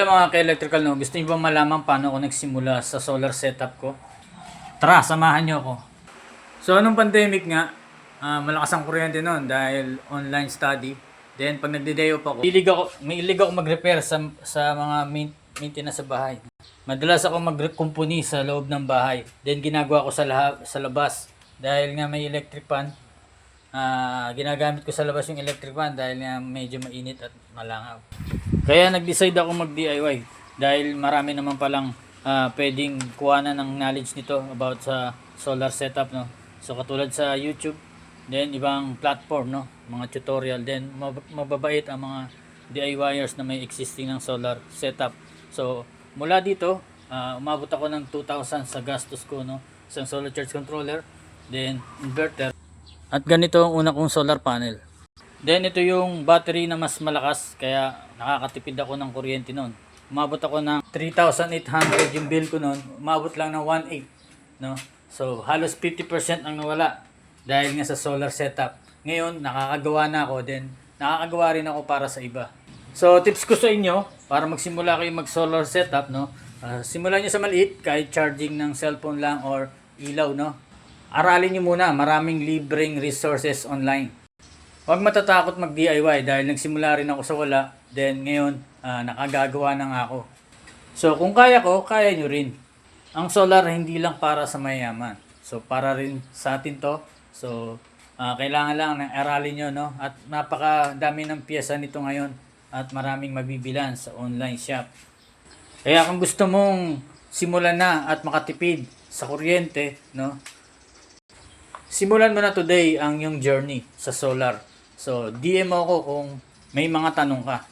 Mga ka-electrical, no, gusto niyo ba malaman paano ako nagsimula sa solar setup ko? Tara, samahan niyo ako. So, anong pandemic nga, malakas ang kuryente noon dahil online study. Then, pag nagde-day off ako, may ilig ako mag-repair sa mga maintenance sa bahay. Madalas ako mag-company sa loob ng bahay. Then, ginagawa ko sa labas. Dahil nga may electric fan, ginagamit ko sa labas yung electric fan dahil nga medyo mainit at malangaw. Kaya nag-decide ako mag-DIY dahil marami naman palang pwedeng kuhanan ng knowledge nito about sa solar setup, no. So katulad sa YouTube, then ibang platform, no, mga tutorial, then mababait ang mga DIYers na may existing ng solar setup. So mula dito, umabot ako ng 2,000 sa gastos ko, no, sa solar charge controller, then inverter, at ganito ang una kong solar panel. Then ito yung battery na mas malakas kaya nakakatipid ako ng kuryente noon. Umabot ako ng 3,800 yung bill ko noon. Umabot lang ng 1,800, no? So halos 50% ang nawala dahil nga sa solar setup. Ngayon nakakagawa na ako, then nakakagawa rin ako para sa iba. So tips ko sa inyo para magsimula kayo mag solar setup, no? Simulan niyo sa maliit, kahit charging ng cellphone lang or ilaw, no? Aralin niyo muna, maraming libreng resources online. Huwag matatakot mag-DIY dahil nagsimula rin ako sa wala. Then ngayon, nakagagawa na nga ako. So kung kaya ko, kaya nyo rin. Ang solar hindi lang para sa mayayaman. So para rin sa atin to. So kailangan lang na aralin nyo, no? At napakadami ng piyesa nito ngayon. At maraming mabibilan sa online shop. Kaya kung gusto mong simulan na at makatipid sa kuryente, no? Simulan mo na today ang iyong journey sa solar. So, DM mo ako kung may mga tanong ka.